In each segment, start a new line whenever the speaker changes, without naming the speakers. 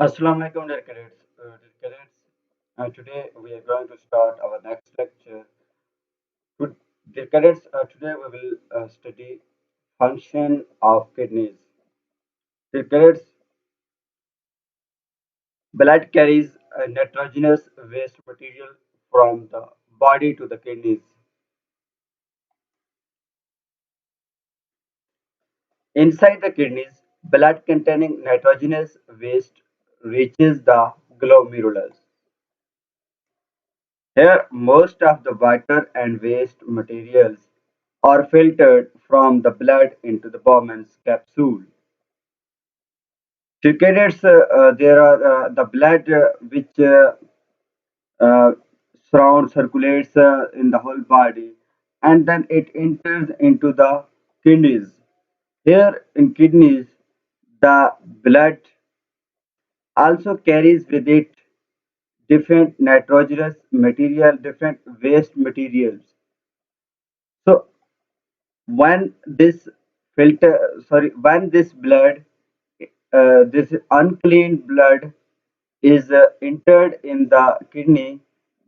Assalamu alaikum, dear cadets. Today we are going to start our next lecture. To- Dear cadets, today we will study function of kidneys. Dear cadets, blood carries a nitrogenous waste material from the body to the kidneys. Inside the kidneys, blood containing nitrogenous waste reaches the glomerulus. Here, most of the water and waste materials are filtered from the blood into the Bowman's capsule. Circulates, there are the blood which uh, circulates in the whole body, and then it enters into the kidneys. Here in kidneys, the blood also carries with it different nitrogenous material, different waste materials. So when this blood, this unclean blood is entered in the kidney,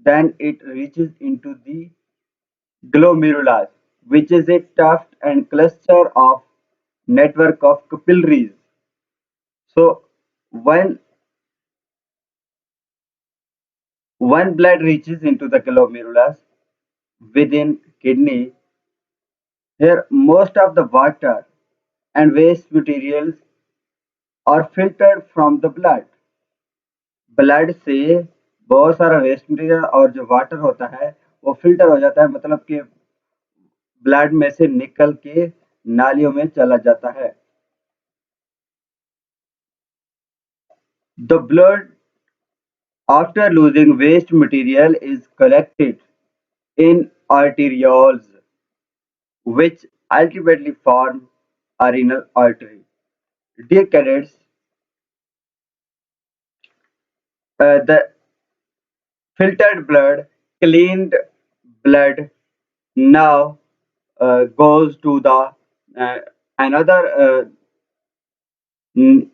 then it reaches into the glomerulus, which is a tuft and cluster of network of capillaries. So when blood reaches into the glomerulus within kidney, here most of the water and waste materials are filtered from the blood. Blood से बहुत सारा waste material और जो water होता है वो filter हो जाता है, मतलब कि ब्लड में से निकल के नालियों में चला जाता है. The blood after losing waste material is collected in arterioles, which ultimately form a renal artery. Dear cadets, the filtered blood, cleaned blood now goes to the uh, another mm,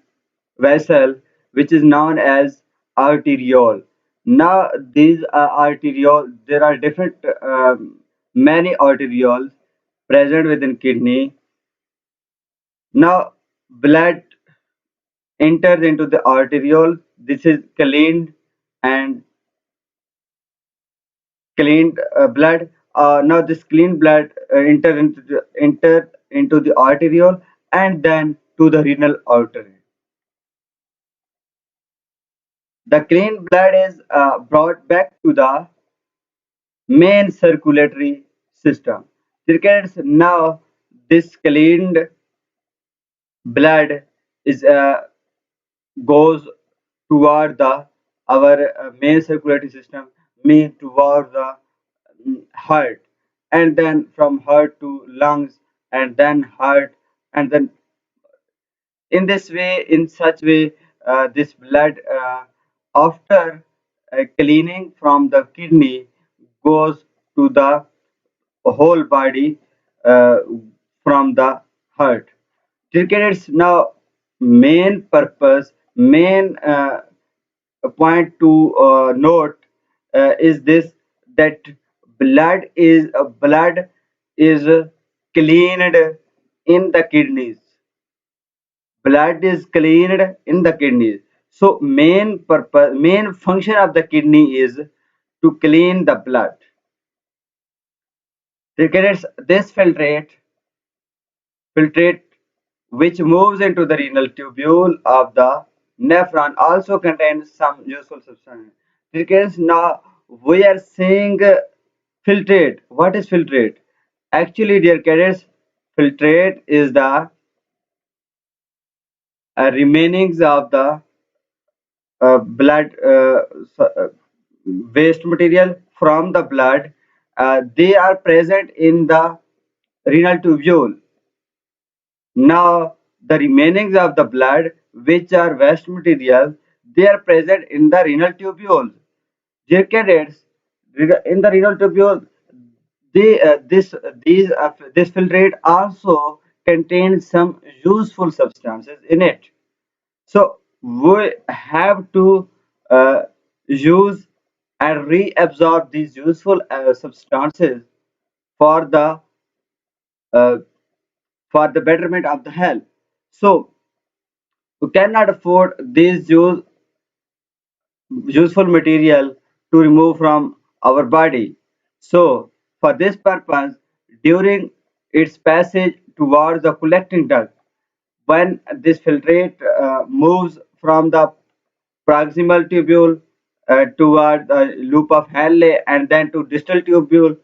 vessel, which is known as arteriole. Now these arteriole, there are different many arterioles present within kidney. Now blood enters into the arteriole. This is and cleaned blood. Now this clean blood enter into the arteriole and then to the renal artery. The clean blood is brought back to the main circulatory system. Circuits now this cleaned blood is goes toward the our main circulatory system, mean toward the heart, and then from heart to lungs, and then heart, and then in this way, in such way, this blood after cleaning from the kidney goes to the whole body uh, from the heart. Cricket's now main purpose, main point to note is this, that blood is cleaned in the kidneys. Blood is cleaned in the kidneys. So main function of the kidney is to clean the blood. This filtrate which moves into the renal tubule of the nephron also contains some useful substance. Now we are seeing filtrate. What is filtrate? Actually, dear cadets, filtrate is the remainings of the blood waste material from the blood. They are present in the renal tubule. Now the remainings of the blood, which are waste material, they are present in the renal tubules. Dear cadets, in the renal tubule, this filtrate also contains some useful substances in it. So we have to use and reabsorb these useful substances for the uh, for the betterment of the health. So we cannot afford these useful material to remove from our body. So, for this purpose, during its passage towards the collecting duct, when this filtrate moves from the proximal tubule toward the loop of Henle and then to distal tubule,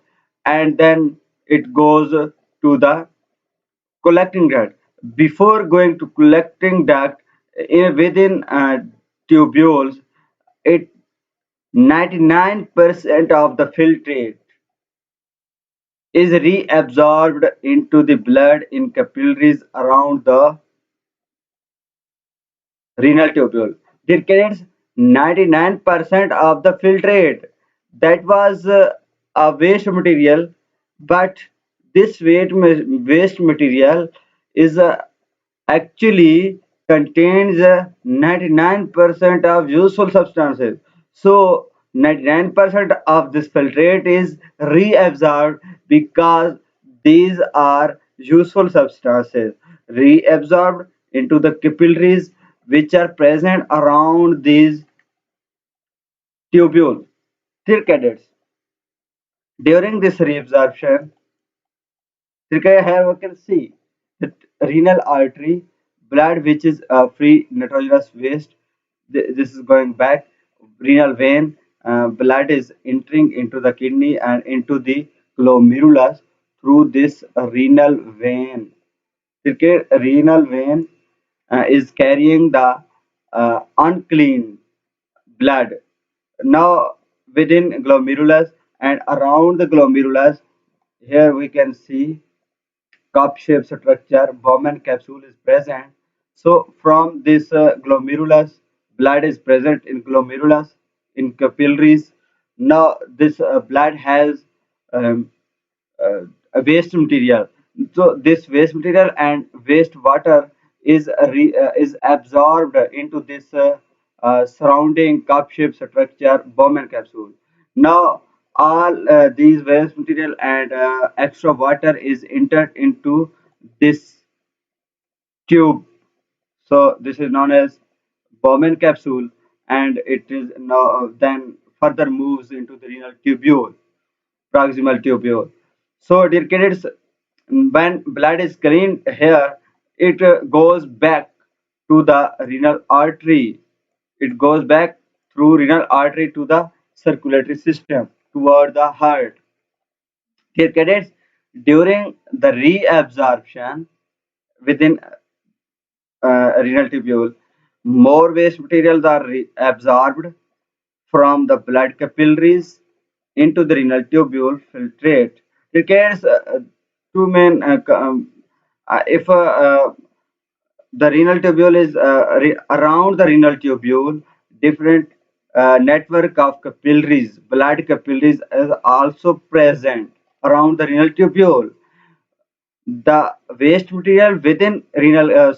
and then it goes to the collecting duct. Before going to collecting duct, within tubules, it 99% of the filtrate is reabsorbed into the blood in capillaries around the renal tubule. Dear kids, 99% of the filtrate that was a waste material, but this waste material is actually contains 99% of useful substances. So 99% of this filtrate is reabsorbed because these are useful substances reabsorbed into the capillaries which are present around these tubules. Dear cadets, during this reabsorption, here we can see the renal artery, blood which is free nitrogenous waste. This is going back. Renal vein, blood is entering into the kidney and into the glomerulus through this renal vein. Okay, renal vein is carrying the unclean blood. Now within glomerulus and around the glomerulus, here we can see cup-shaped structure, Bowman capsule is present. So from this glomerulus, blood is present in glomerulus, in capillaries. Now this blood has um, uh, a waste material. So this waste material and waste water is absorbed into this surrounding cup-shaped structure, Bowman capsule. Now all these waste material and extra water is entered into this tube. So this is known as Bowman capsule, and it is now then further moves into the renal tubule, proximal tubule. So dear kids, when blood is cleaned here, it goes back to the renal artery. It goes back through renal artery to the circulatory system toward the heart. Dear cadets, during the reabsorption within renal tubule, more waste materials are absorbed from the blood capillaries into the renal tubule filtrate. Requires two main if the renal tubule is around the renal tubule, different network of capillaries, blood capillaries is also present around the renal tubule. The waste material within renal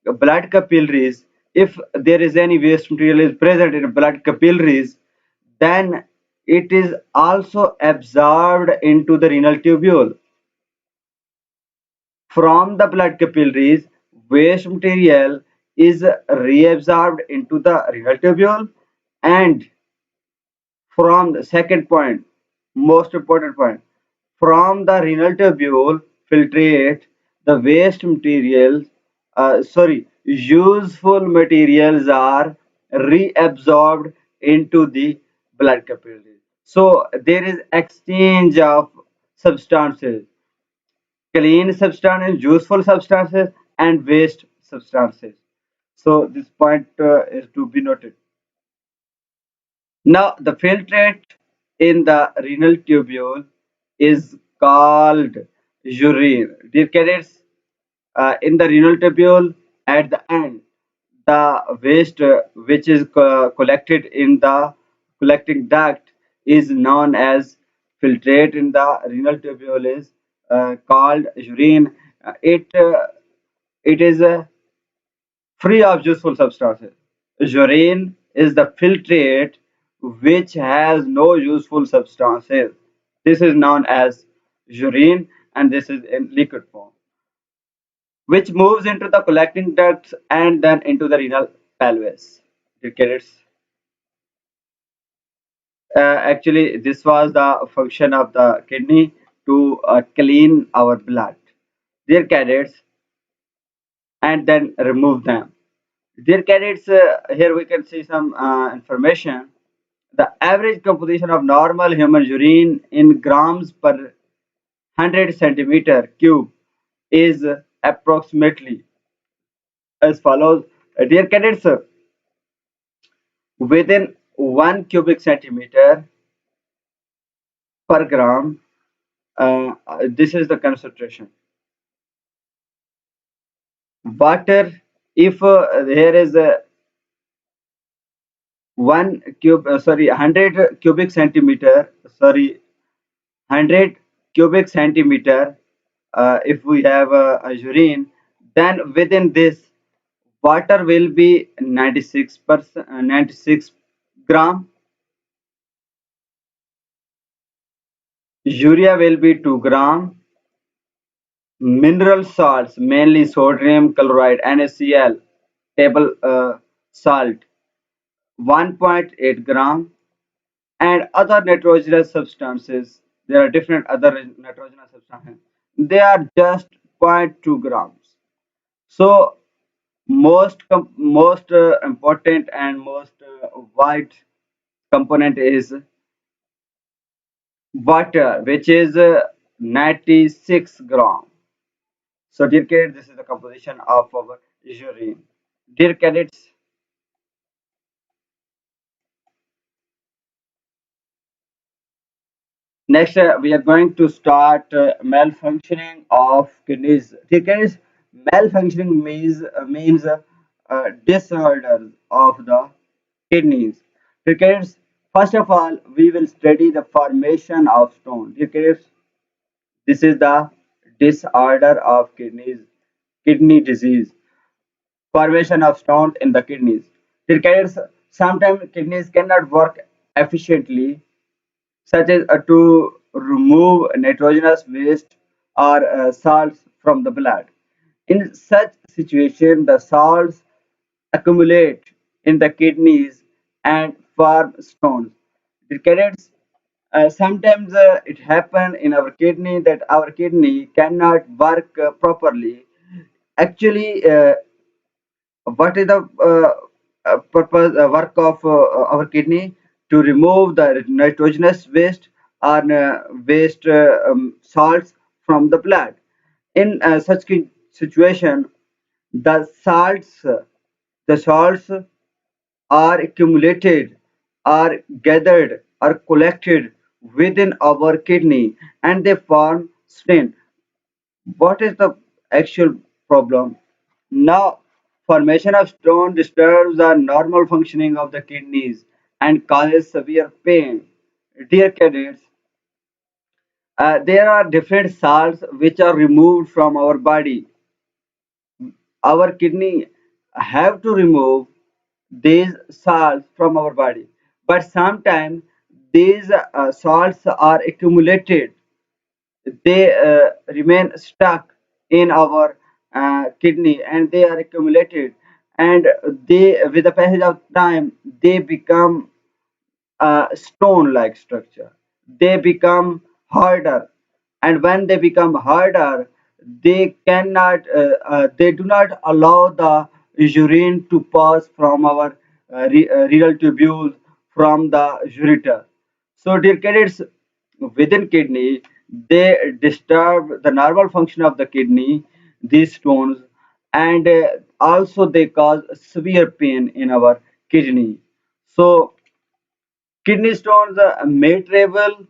blood capillaries, if there is any waste material is present in blood capillaries, then it is also absorbed into the renal tubule. From the blood capillaries, waste material is reabsorbed into the renal tubule, and from the second point, most important point, from the renal tubule filtrate, the waste materials, useful materials are reabsorbed into the blood capillaries. So there is exchange of substances, clean substances, useful substances, and waste substances. So this point is to be noted. Now, the filtrate in the renal tubule is called urine. Dear cadets, in the renal tubule, at the end, the waste which is collected in the collecting duct is known as filtrate in the renal tubule is called urine. It is free of useful substances. Urine is the filtrate which has no useful substances. This is known as urine, and this is in liquid form, which moves into the collecting ducts and then into the renal pelvis. Okay, actually, this was the function of the kidney to clean our blood. Dear cadets, and then remove them. Dear cadets, here we can see some information. The average composition of normal human urine in grams per 100 centimeter cube is approximately as follows. Dear cadets, within 1 cubic centimeter per gram, this is the concentration. Water, if there is a 100 cubic centimeter, sorry, 100 cubic centimeter, if we have a urine, then within this water will be 96%, 96 gram, urea will be 2 gram, mineral salts mainly sodium chloride NaCl table salt 1.8 gram, and other nitrogenous substances. There are different other nitrogenous substances. They are just zero point 0.2 grams. So most important and most wide component is water, which is 96 gram. So dear cadets, this is the composition of our urine. Dear cadets, next we are going to start malfunctioning of kidneys. Dear cadets, malfunctioning means disorders of the kidneys. Dear cadets, first of all, we will study the formation of stone. Dear cadets, this is the disorder of kidney disease, formation of stones in the kidneys. Dear cadets, sometimes kidneys cannot work efficiently, such as to remove nitrogenous waste or salts from the blood. In such situation, the salts accumulate in the kidneys and form stones. The cadets, sometimes it happen in our kidney that our kidney cannot work properly. Actually, what is the purpose work of our kidney? To remove the nitrogenous waste or waste salts from the blood. In such situation, the salts are accumulated, are gathered, are collected within our kidney, and they form stain. What is the actual problem? Now, formation of stone disturbs the normal functioning of the kidneys and causes severe pain. Dear cadets, there are different salts which are removed from our body. Our kidney have to remove these salts from our body, but sometimes these salts are accumulated. They remain stuck in our kidney, and they are accumulated, and they, with the passage of time, they become a stone like structure. They become harder, and when they become harder, they do not allow the urine to pass from our renal tubules, from the ureter. So dear cadets, within kidney, they disturb the normal function of the kidney, these stones, and also they cause severe pain in our kidney. So kidney stones may travel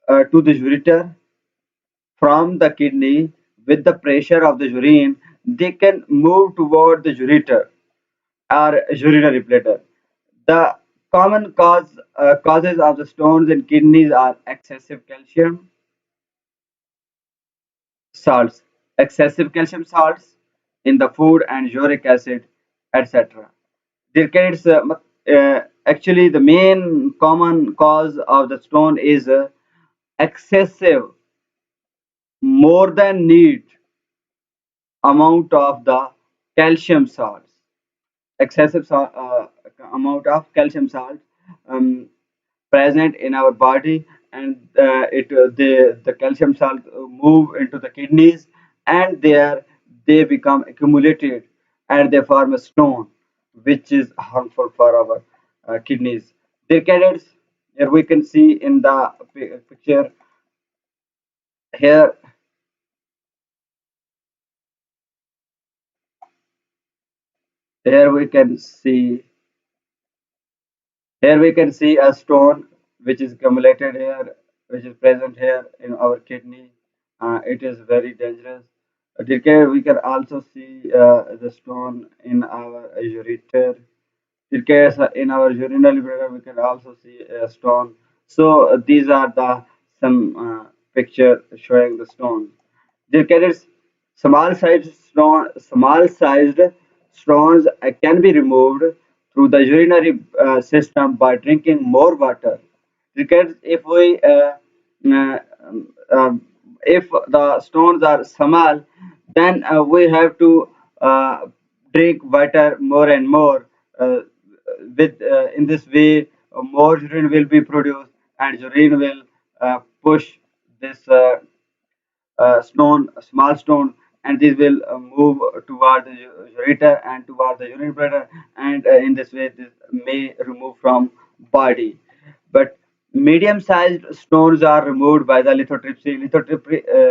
to the ureter from the kidney. With the pressure of the urine, they can move toward the ureter or urinary bladder. The common causes of the stones in kidneys are excessive calcium salts, excessive calcium salts in the food, and uric acid. etc. Decades, actually, the main common cause of the stone is excessive, more than need amount of the calcium salts. Excessive amount of calcium salt um, present in our body, and the calcium salt move into the kidneys, and there they become accumulated and they form a stone, which is harmful for our kidneys. Dear cadets, here we can see in the picture here. Here we can see Here we can see a stone which is accumulated here, which is present here in our kidney. It is very dangerous. We can also see the stone in our ureter. In our urinary bladder, we can also see a stone. So these are the some picture showing the stone. Dear cadets, small sized stones can be removed through the urinary system by drinking more water. Because uh, um, if the stones are small, then we have to uh, drink water more and more. With In this way, more urine will be produced, and urine will push this small stone, and this will move toward the ureter and toward the urine bladder, and in this way, this may remove from body. But medium-sized stones are removed by the lithotripsy.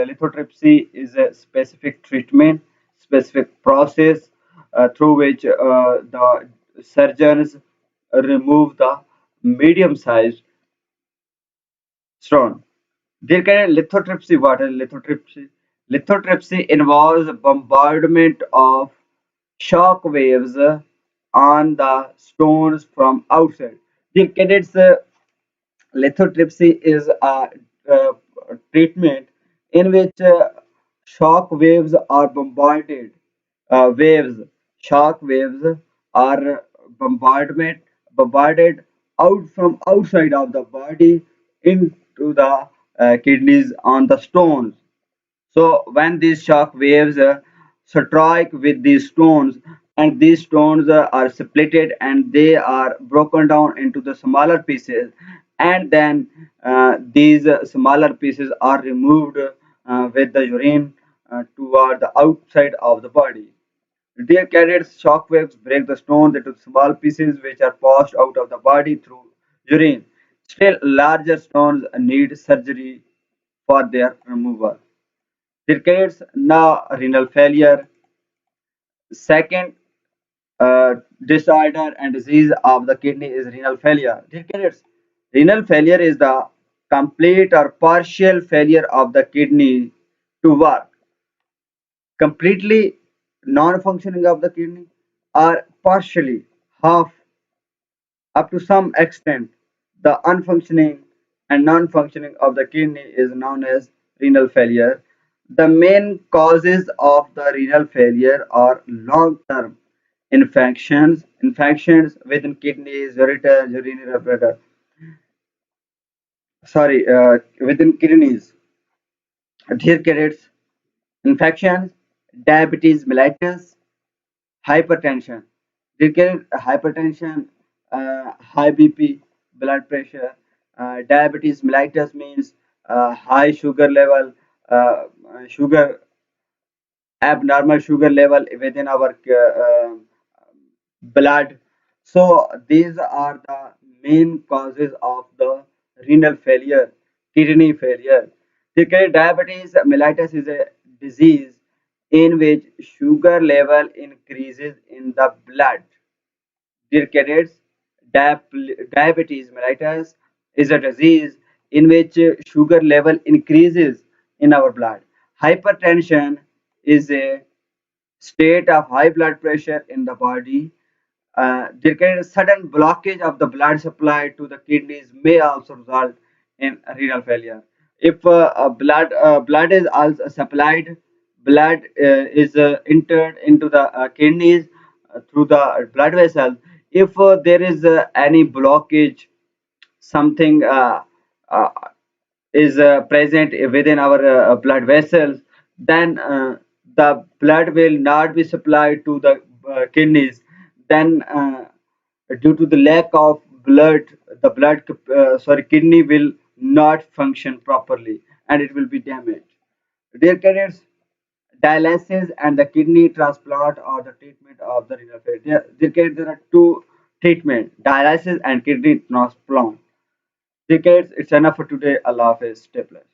Lithotripsy is a specific treatment, specific process through which the surgeons remove the medium-sized stone. There can lithotripsy. What is lithotripsy? Lithotripsy involves bombardment of shock waves on the stones from outside. Dear cadets, lithotripsy is a treatment in which shock waves are bombarded. Waves, shock waves are bombarded out from outside of the body into the kidneys on the stones. So when these shock waves strike with these stones, and these stones are splitted and they are broken down into the smaller pieces, and then these smaller pieces are removed with the urine toward the outside of the body. Dear cadets, shock waves break the stones into small pieces which are passed out of the body through urine. Still, larger stones need surgery for their removal. Rickets, now renal failure. Second disorder and disease of the kidney is renal failure. Rickets, renal failure is the complete or partial failure of the kidney to work. Completely non-functioning of the kidney, or partially, half, up to some extent. The unfunctioning and non-functioning of the kidney is known as renal failure. The main causes of the renal failure are long-term infections within kidneys, ureter, urinary bladder. Sorry, within kidneys. Dear cadets, infections, diabetes mellitus, hypertension. Dear cadets, hypertension, high BP, blood pressure, diabetes mellitus means high sugar level, sugar abnormal sugar level within our blood. So these are the main causes of the renal failure, kidney failure. Okay, diabetes mellitus is a disease in which sugar level increases in the blood. Dear cadets, diabetes mellitus is a disease in which sugar level increases in our blood. Hypertension is a state of high blood pressure in the body. There can be a sudden blockage of the blood supply to the kidneys may also result in renal failure. If blood is also supplied, blood is entered into the kidneys. through the blood vessel. If there is any blockage, something uh, is present within our blood vessels, then the blood will not be supplied to the kidneys. Then, due to the lack of blood, the kidney will not function properly and it will be damaged. Dear cadets, dialysis and the kidney transplant or the treatment of the renal failure. There are two treatment: dialysis and kidney transplant. Decades, it's enough for today. Allah Hafiz. Stay blessed.